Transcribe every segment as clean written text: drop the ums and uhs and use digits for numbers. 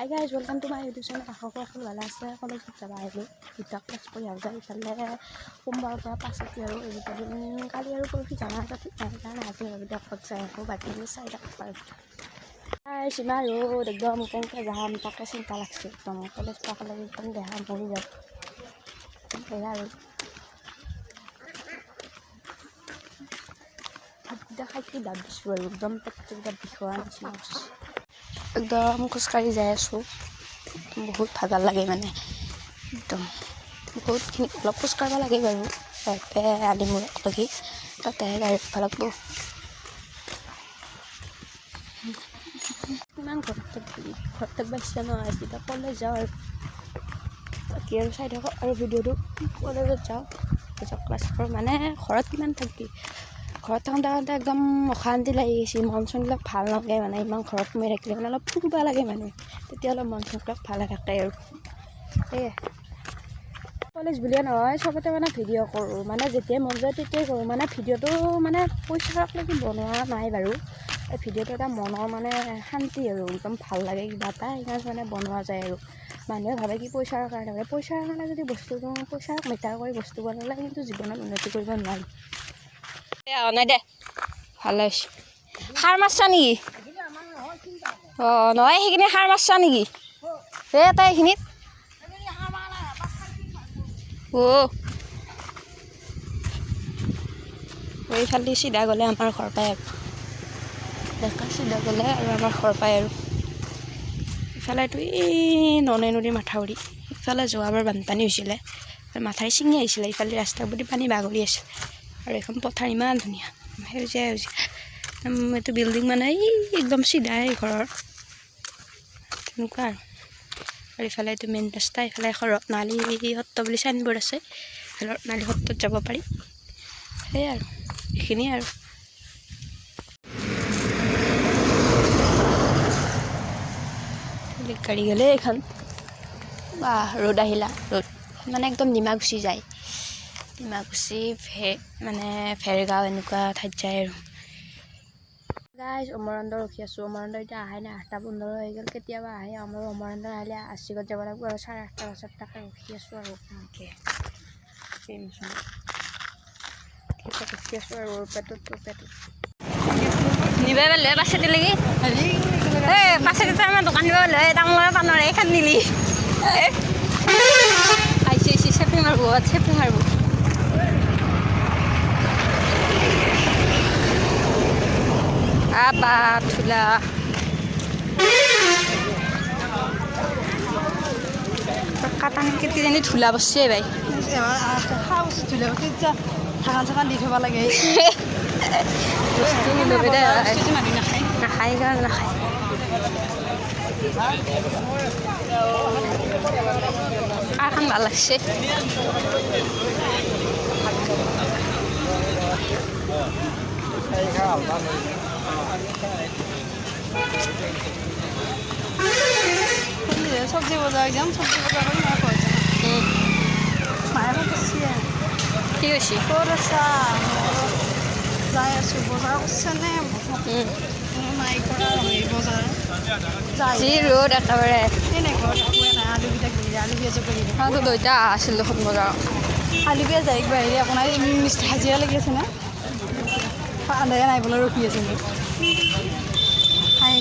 Hi guys, welcome to my YouTube channel. I hope you all are college যাবা আহিলো দুটা class কৰি আহা যায় ইফালে সোমবাৰৰ পৰা পাছত আৰু এইকেইদিন কালি আৰু পৰহি জানা এটা ঠিক নাই কাৰণে আজি ভিডিঅ' ক'ত যাই আকৌ বাকী চাই থাকোঁ সীমা ৰ'দ একদম কেনেকৈ যাম তাকে চিন্তা লাগছে একদম কলেজ পাবলৈ একদম দেহা মৰি যায় সেয়া আৰু ভাতকেইটা খাই কি দাঁত দিছোঁ আৰু একদম পেটকেইটা বিষোৱা নিচিনা হৈছে একদম খোজকাঢ়ি যাই আছোঁ বহুত ভাগৰ লাগে মানে একদম বহুতখিনি অলপ খোজকাঢ়িব লাগে বাৰু আলিমূৰলৈকে তাতে গাড়ী উঠিব লাগিব ইমান ঘৰত বাচ্ছা নহয় তেতিয়া কলেজ যাওঁ আৰু বাকী আৰু চাই থাকোঁ আৰু ভিডিঅ'টো কলেজত যাওঁ তাৰপিছত ক্লাছ কৰোঁ মানে ঘৰত কিমান থাকি ঘৰত থাকোঁতে একদম অশান্তি লাগি গৈছে মন চনবিলাক ভাল নালাগে মানে ইমান ঘৰত সোমাই থাকিলে মানে অলপ ফুৰিব লাগে মানে তেতিয়া অলপ মন চনবিলাক ভালে থাকে আৰু সেয়ে কলেজ বুলিয়ে নহয় চবতে মানে ভিডিঅ' কৰোঁ মানে যেতিয়াই মন যায় তেতিয়াই কৰোঁ মানে ভিডিঅ'টো মানে পইচাক লাগি বনোৱা নাই বাৰু এই ভিডিঅ'টো এটা মনৰ মানে শান্তি আৰু একদম ভাল লাগে কিবা এটা সেইকাৰণে মানে বনোৱা যায় আৰু মানুহে ভাবে কি পইচাৰ কাৰণে মানে পইচাৰ কাৰণে যদি বস্তুটো পইচাক মেটাৰ কৰি বস্তু বনালে কিন্তু জীৱনত উন্নতি কৰিব নোৱাৰি নাই দে ভাল হৈছে সাৰ মাৰছা নেকি অঁ নহয় সেইখিনি সাৰ মাৰছা নেকি এই এটা এইখিনিত এইফালে চিধা গ'লে আমাৰ ঘৰ পায় আৰু ডেকা চিধা গ'লে আৰু আমাৰ ঘৰ পায় আৰু ইফালেতো এই ননে নদীৰ মাথাউৰি ইফালে যোৱাবাৰ বানপানী হৈছিলে মাথাউৰি ছিঙি আহিছিলে ইফালে ৰাস্তাৰ প্ৰতি পানী বাগৰি আছিল আৰু এখন পথাৰ ইমান ধুনীয়া সেউজীয়া এইটো বিল্ডিং মানে এই একদম চিধাই ঘৰৰ তেনেকুৱা আৰু ইফালে এইটো মেইন ৰাস্তা ইফালে এখন ৰত্নালী সত্ৰ বুলি চাইনবোৰ্ড আছে ৰত্নালী সত্ৰত যাব পাৰি সেয়াই আৰু এইখিনিয়ে আৰু গাড়ী গ'লে এইখন বা ৰ'দ আহিলা ৰ'দ মানে একদম ডিমাকুচি যায় ডিমাকুচি মানে ভেৰগাঁও এনেকুৱা ঠাইত যায় আৰু গাইজ অমৰানন্দ ৰখি আছোঁ অমৰানন্দ এতিয়া আহে নাই 8:15 হৈ গ'ল কেতিয়াবা আহে আমাৰ অমৰানন্দ আহিলে আশীগত যাব লাগিব আৰু 8:30 বজাত তাকে ৰখি আছোঁ আৰু এনেকৈ ৰখি আছোঁ আৰু পেটত নিব পাৰিলে পাছে দিলেগি এই পাছে দিতে আমাৰ দোকান দিব পাৰিলে ডাঙৰ পাণৰ এইখান নিলি আহিছে চেপি মাৰিব চেপি মাৰিব আবা থুলা কাটানি কেতিয়ানি ধূলা বসছে ভাই ধান দি থব লাগে নাখায় কাৰণে নাখায় খান ভাল লাগছে চব্জি বজাৰ যাম চব্জি বজাৰ কৰি মায়ে কৈছে কি কৈছে ক'ত আছা যাই আছোঁ বজাৰ কৰিছে নে নাই কৰা বজাৰ যি ৰ'দ একেবাৰে এনেই ঘৰত একোৱে নাই আলুকেইটা কিনিলে আলু পিঁয়াজো কিনিলে তো দুইটা আছিল দেখোন বজাৰত আলু পিঁয়াজ যাই বাহিৰে আপোনাৰ মিস্ত্ৰী হাজিৰা লাগি আছে না আন্ধাৰে নাই বোলে ৰখি আছে মোক খাই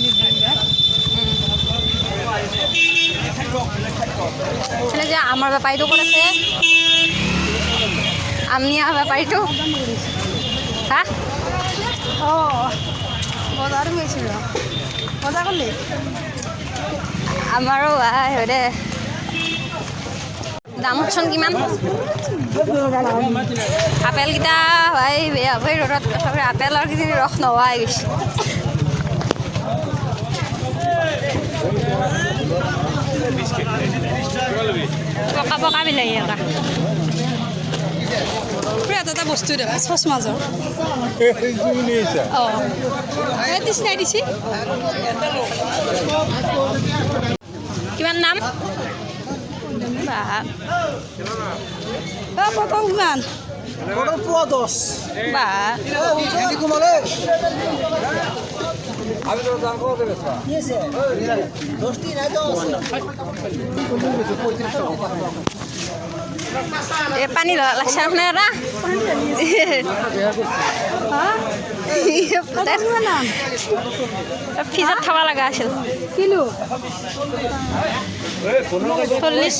এনে যে আমাৰ ব্যাপাৰীটো ক'ত আছে আমি ব্যাপাৰীটো হ্যাঁ অঁ বজাৰ গৈছিল বজাৰ কৰিলি আমাৰো ভাই দে দামচোন কিমান আপেলকেইটা ভাই বেয়া ভাই ৰ'দত আপেলৰ কিনি ৰস নোহোৱা হৈ গৈছে পকা পকা বিলাহী এটা এটা বস্তু দেখা চচমাজৰ অঁ দিছি দিছি কিমান দাম বা পটল কিমান বা এ পানী লাগছে আপোনাৰ এটা ফ্ৰিজত থ'ব লগা আছিল কিলো 40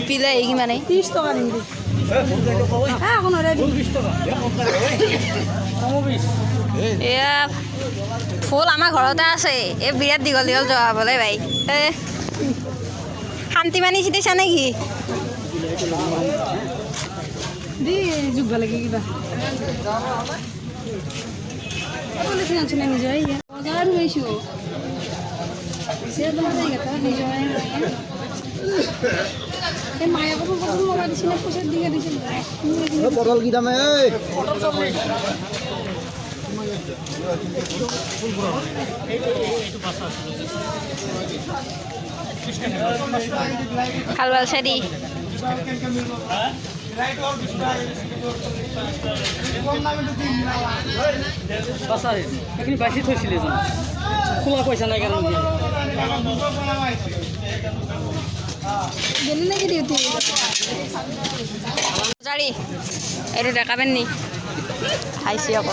পিলে কিমানে 30 টকা দিম দি এখন এয়া ফুল আমাৰ ঘৰতে আছে এই বিৰাট দীঘল দীঘল জহাবলে ভাই শান্তি মানি চিটিছা নেকি দি যুগ লাগে কিবা নিজৰ বজাৰ লৈছোঁ এই মায়ে আকৌ পটল মৰা দিছিলে পইচা দিকে দিছিলে পটল কি দামে খালবাল চাৰি এইখিনি বাচি থৈছিলে খোলা পইচা নাই কাৰণে গেলি নেকি ডিউটি জাৰি এইটো দেখাবেন নি খাইছি আকৌ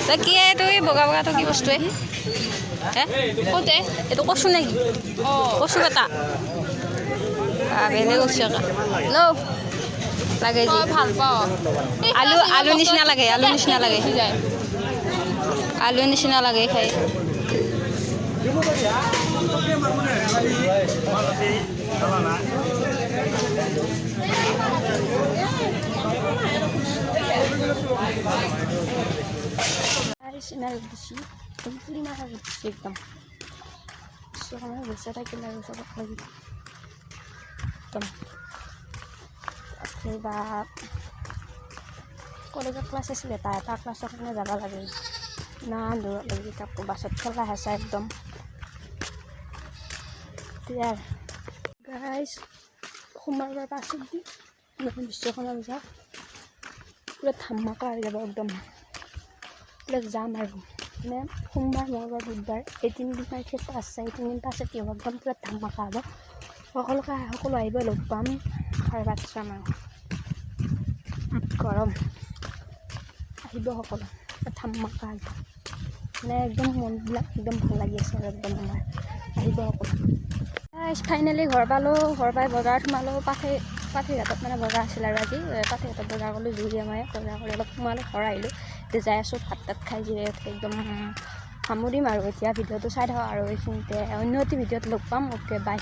তই কি এইটো এই বগা বগাটো কি বস্তুৱে হে ক'তে এইটো কচু নেকি কচু এটা বেলেগ কচু একা হেল্ল' লাগে যি ভাল পাওঁ আলু আলু নিচিনা লাগে আলু নিচিনা লাগে আলু নিচিনা লাগে খাই Sinal besi, ini mana besi hitam. Soalnya besi lagi lagi sobek lagi. Hitam. Akibat kolega kelasnya sih beta, tak kelasnya jaga lagi. Nah, dulu lagi kapu basut kelah saya hitam. Tiar, guys, kumar berpasut di, nanti bisa kalau bisa, udah tamak lagi hitam. Plus যাম আৰু মানে সোমবাৰ মঙলবাৰ বুধবাৰ এই তিনিদিন মানে fest আছে এই তিনিদিন পাছত কি হ'ব একদম পূৰা ধামাকা হ'ব সকলো আহিব লগ পাম আৰু ভাত চাম আৰু গৰম আহিব সকলো ধামাকা একদম মানে একদম মনবিলাক একদম ভাল লাগি আছে আৰু একদম আমাৰ আহিব সকলো ফাইনেলি ঘৰ পালোঁ ঘৰ পাই বজাৰত সোমালোঁ পাঠিঘাটত মানে বজাৰ আছিল আৰু আজি পাঠিঘাটত বজাৰ কৰিলোঁ জুৰিয়া মায়ে বজাৰ কৰি অলপ সোমালোঁ ঘৰ আহিলোঁ এতিয়া যাই আছোঁ ভাত তাত খাই জিৰাই একদম সামৰিম আৰু এতিয়া ভিডিঅ'টো চাই থাকক আৰু এইখিনিতে অন্য এটি ভিডিঅ'ত লগ পাম অ'কে বাই